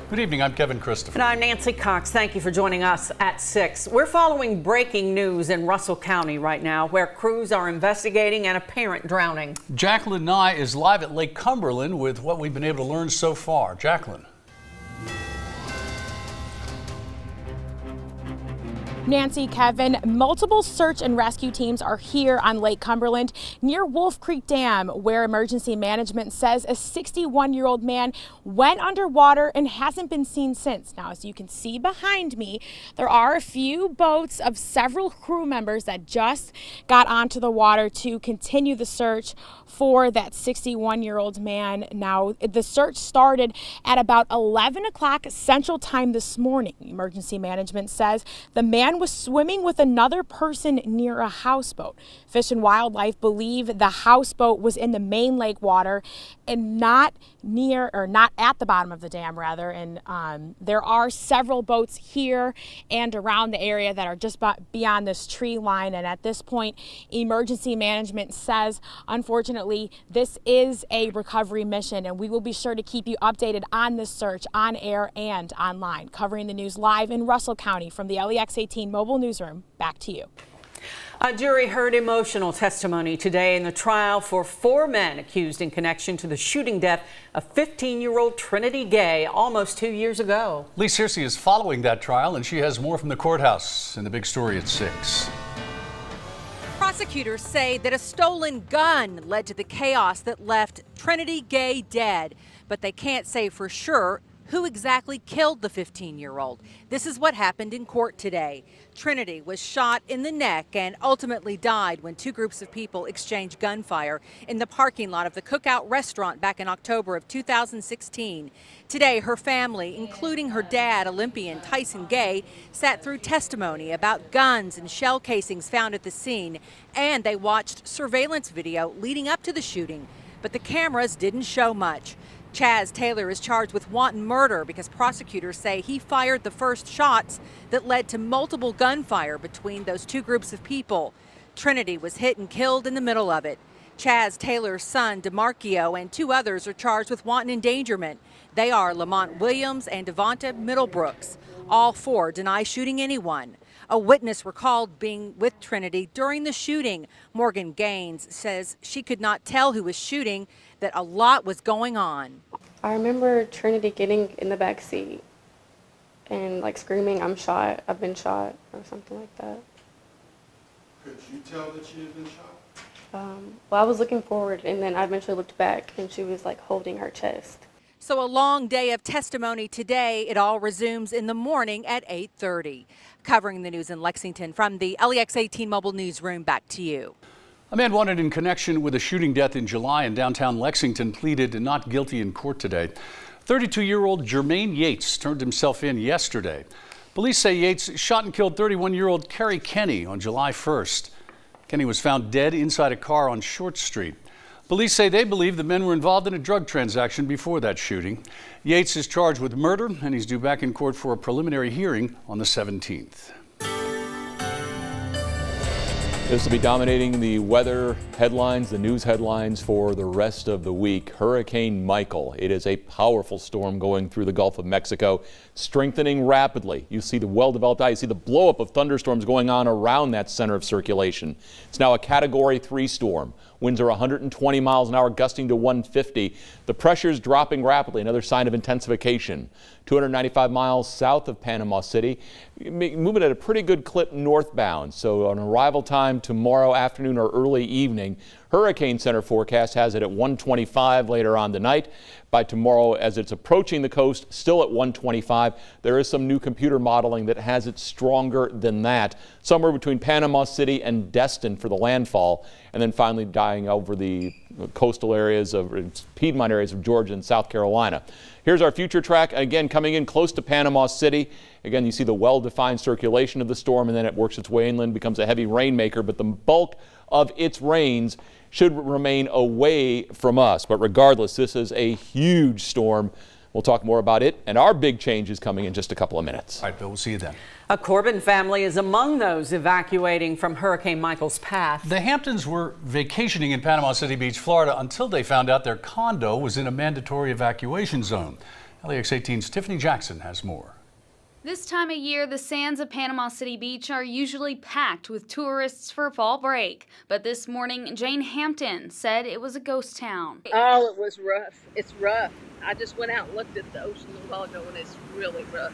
Good evening, I'm Kevin Christopher. And I'm Nancy Cox. Thank you for joining us at 6. We're following breaking news in Russell County right now, where crews are investigating an apparent drowning. Jacqueline Nye is live at Lake Cumberland with what we've been able to learn so far. Jacqueline. Nancy, Kevin, multiple search and rescue teams are here on Lake Cumberland near Wolf Creek Dam, where emergency management says a 61-year-old man went underwater and hasn't been seen since. Now, as you can see behind me, there are a few boats of several crew members that just got onto the water to continue the search for that 61-year-old man. Now, the search started at about 11 o'clock Central Time this morning. Emergency management says the man was swimming with another person near a houseboat. Fish and Wildlife believe the houseboat was in the main lake water and not at the bottom of the dam, rather. And there are several boats here and around the area that are just beyond this tree line. And at this point, emergency management says, unfortunately, this is a recovery mission, and we will be sure to keep you updated on this search on air and online. Covering the news live in Russell County from the LEX 18 mobile newsroom. Back to you. A jury heard emotional testimony today in the trial for 4 men accused in connection to the shooting death of 15-year-old Trinity Gay almost 2 years ago. Lee Searcy is following that trial, and she has more from the courthouse in the big story at 6. Prosecutors say that a stolen gun led to the chaos that left Trinity Gay dead, but they can't say for sure who exactly killed the 15-year-old. This is what happened in court today. Trinity was shot in the neck and ultimately died when 2 groups of people exchanged gunfire in the parking lot of the Cookout restaurant back in October of 2016. Today, her family, including her dad, Olympian Tyson Gay, sat through testimony about guns and shell casings found at the scene, and they watched surveillance video leading up to the shooting. But the cameras didn't show much. Chaz Taylor is charged with wanton murder because prosecutors say he fired the first shots that led to multiple gunfire between those 2 groups of people. Trinity was hit and killed in the middle of it. Chaz Taylor's son, DeMarcio, and 2 others are charged with wanton endangerment. They are Lamont Williams and Devonta Middlebrooks. All 4 deny shooting anyone. A witness recalled being with Trinity during the shooting. Morgan Gaines says she could not tell who was shooting, that a lot was going on. I remember Trinity getting in the back seat and like screaming, "I'm shot, I've been shot," or something like that. Could you tell that she had been shot? Well, I was looking forward, and then I eventually looked back, and she was like holding her chest. So a long day of testimony today. It all resumes in the morning at 8:30. Covering the news in Lexington from the LEX 18 mobile newsroom, back to you. A man wanted in connection with a shooting death in July in downtown Lexington pleaded not guilty in court today. 32-year-old Jermaine Yates turned himself in yesterday. Police say Yates shot and killed 31-year-old Carrie Kenny on July 1st. Kenny was found dead inside a car on Short Street. Police say they believe the men were involved in a drug transaction before that shooting. Yates is charged with murder, and he's due back in court for a preliminary hearing on the 17th. This will be dominating the weather headlines, the news headlines for the rest of the week. Hurricane Michael. It is a powerful storm going through the Gulf of Mexico, strengthening rapidly. You see the well-developed eye. You see the blowup of thunderstorms going on around that center of circulation. It's now a Category 3 storm. Winds are 120 miles an hour, gusting to 150. The pressure is dropping rapidly, another sign of intensification. 295 miles south of Panama City, moving at a pretty good clip northbound. So on arrival time tomorrow afternoon or early evening. Hurricane Center forecast has it at 125 later on tonight. By tomorrow, as it's approaching the coast, still at 125. There is some new computer modeling that has it stronger than that, somewhere between Panama City and Destin for the landfall, and then finally dying over the coastal areas of Piedmont areas of Georgia and South Carolina. Here's our future track, again coming in close to Panama City. Again, you see the well-defined circulation of the storm, and then it works its way inland, becomes a heavy rainmaker, but the bulk of its rains should remain away from us. But regardless, this is a huge storm. We'll talk more about it, and our big change is coming in just a couple of minutes. All right, Bill, we'll see you then. A Corbin family is among those evacuating from Hurricane Michael's path. The Hamptons were vacationing in Panama City Beach, Florida, until they found out their condo was in a mandatory evacuation zone. LEX 18's Tiffany Jackson has more. This time of year, the sands of Panama City Beach are usually packed with tourists for fall break. But this morning, Jane Hampton said it was a ghost town. Oh, it was rough. It's rough. I just went out and looked at the ocean a while ago, and it's really rough.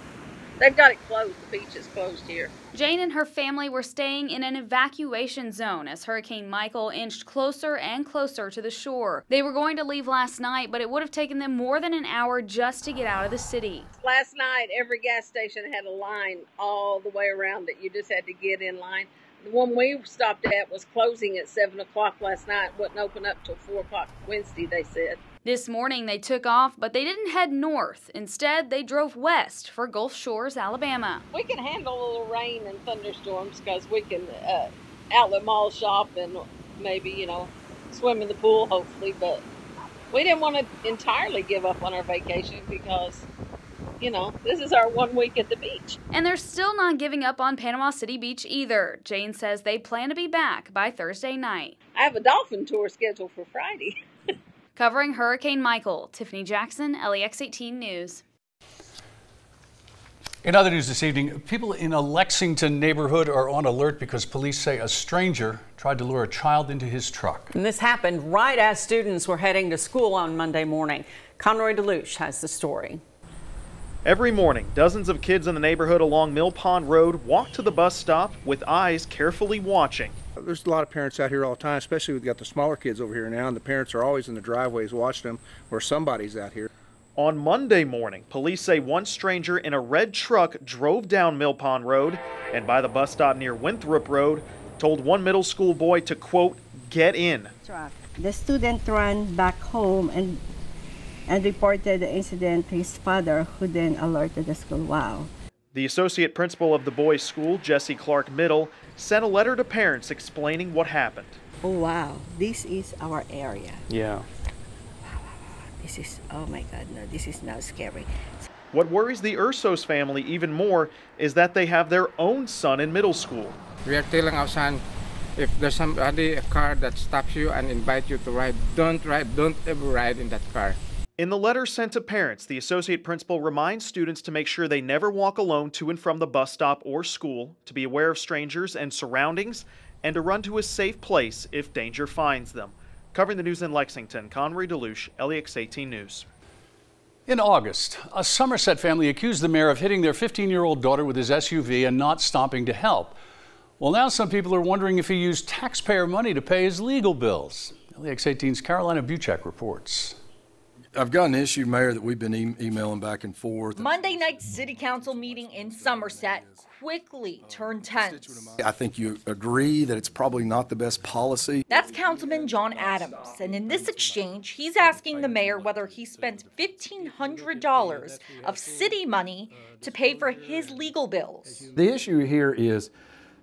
They've got it closed. The beach is closed here. Jane and her family were staying in an evacuation zone as Hurricane Michael inched closer and closer to the shore. They were going to leave last night, but it would have taken them more than an hour just to get out of the city. Last night, every gas station had a line all the way around it. You just had to get in line. The one we stopped at was closing at 7 o'clock last night. Wouldn't open up till 4 o'clock Wednesday, they said. This morning they took off, but they didn't head north. Instead, they drove west for Gulf Shores, Alabama. We can handle a little rain and thunderstorms because we can outlet mall shop and maybe, swim in the pool, hopefully. But we didn't want to entirely give up on our vacation because, this is our 1 week at the beach. And they're still not giving up on Panama City Beach either. Jane says they plan to be back by Thursday night. I have a dolphin tour scheduled for Friday. Covering Hurricane Michael, Tiffany Jackson, LEX 18 News. In other news this evening, people in a Lexington neighborhood are on alert because police say a stranger tried to lure a child into his truck. And this happened right as students were heading to school on Monday morning. Conroy DeLuche has the story. Every morning, dozens of kids in the neighborhood along Mill Pond Road walk to the bus stop with eyes carefully watching. There's a lot of parents out here all the time, especially we've got the smaller kids over here now, and the parents are always in the driveways watching them or somebody's out here. On Monday morning, police say one stranger in a red truck drove down Mill Pond Road and by the bus stop near Winthrop Road told one middle school boy to, quote, get in. The student ran back home and reported the incident to his father, who then alerted the school. Wow. The associate principal of the boys' school, Jesse Clark Middle, sent a letter to parents explaining what happened. Oh, wow. This is our area. Yeah. This is, oh my God, no, this is now scary. What worries the Ursos family even more is that they have their own son in middle school. We are telling our son, if there's somebody, a car that stops you and invites you to ride, don't ever ride in that car. In the letter sent to parents, the associate principal reminds students to make sure they never walk alone to and from the bus stop or school, to be aware of strangers and surroundings, and to run to a safe place if danger finds them. Covering the news in Lexington, Conroy DeLuche, LEX 18 News. In August, a Somerset family accused the mayor of hitting their 15-year-old daughter with his SUV and not stopping to help. Well, now some people are wondering if he used taxpayer money to pay his legal bills. LEX 18's Carolina Buchek reports. I've got an issue, Mayor, that we've been emailing back and forth. Monday night's city council meeting in Somerset quickly turned tense. I think you agree that it's probably not the best policy. That's Councilman John Adams, and in this exchange, he's asking the mayor whether he spent $1,500 of city money to pay for his legal bills. The issue here is,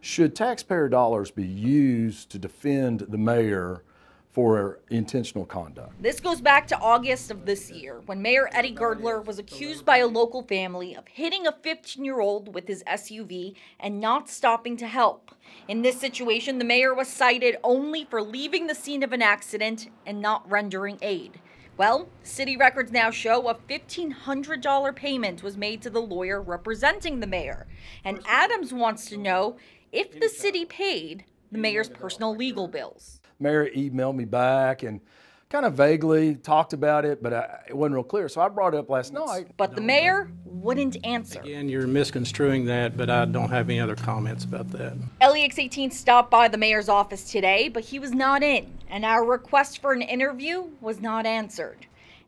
should taxpayer dollars be used to defend the mayor for intentional conduct? This goes back to August of this year, when Mayor Eddie Girdler was accused by a local family of hitting a 15-year-old with his SUV and not stopping to help. In this situation, the mayor was cited only for leaving the scene of an accident and not rendering aid. Well, city records now show a $1,500 payment was made to the lawyer representing the mayor. And Adams wants to know if the city paid the mayor's personal legal bills. Mayor emailed me back and kind of vaguely talked about it, but it wasn't real clear. So I brought it up last night. But the mayor wouldn't answer. Again, you're misconstruing that, but I don't have any other comments about that. LEX 18 stopped by the mayor's office today, but he was not in, and our request for an interview was not answered.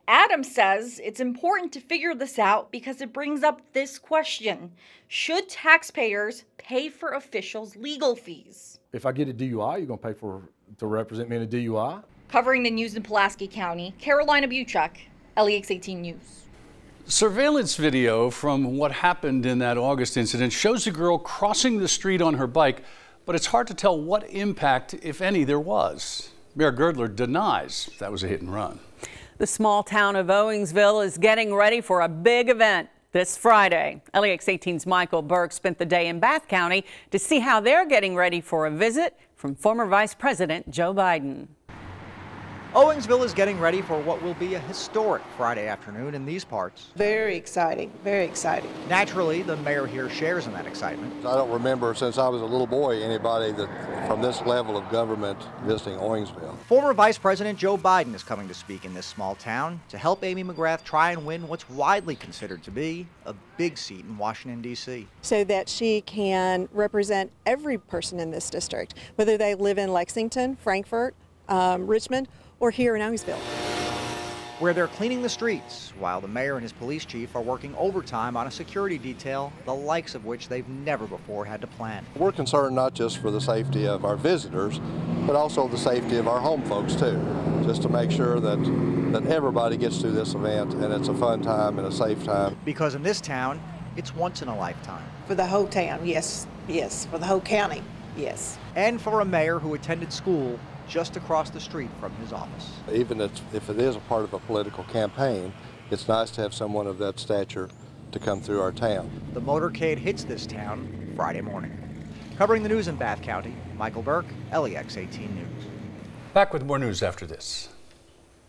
Adams says it's important to figure this out because it brings up this question. Should taxpayers pay for officials' legal fees? If I get a DUI, you're going to pay to represent me in a DUI? Covering the news in Pulaski County, Carolina Buchek, LEX 18 News. Surveillance video from what happened in that August incident shows a girl crossing the street on her bike, but it's hard to tell what impact, if any, there was. Mayor Girdler denies that was a hit and run. The small town of Owingsville is getting ready for a big event this Friday. LEX 18's Michael Burke spent the day in Bath County to see how they're getting ready for a visit from former Vice President Joe Biden. Owingsville is getting ready for what will be a historic Friday afternoon in these parts. Very exciting, very exciting. Naturally, the mayor here shares in that excitement. I don't remember since I was a little boy anybody that from this level of government visiting Owingsville. Former Vice President Joe Biden is coming to speak in this small town to help Amy McGrath try and win what's widely considered to be a big seat in Washington, D.C. So that she can represent every person in this district, whether they live in Lexington, Frankfort, Richmond, or here in Owingsville. Where they're cleaning the streets while the mayor and his police chief are working overtime on a security detail, the likes of which they've never before had to plan. We're concerned not just for the safety of our visitors, but also the safety of our home folks too, just to make sure that everybody gets through this event and it's a fun time and a safe time. Because in this town, it's once in a lifetime. For the whole town, yes, yes. For the whole county, yes. And for a mayor who attended school just across the street from his office. Even if it is a part of a political campaign, it's nice to have someone of that stature to come through our town. The motorcade hits this town Friday morning. Covering the news in Bath County, Michael Burke, LEX 18 News. Back with more news after this.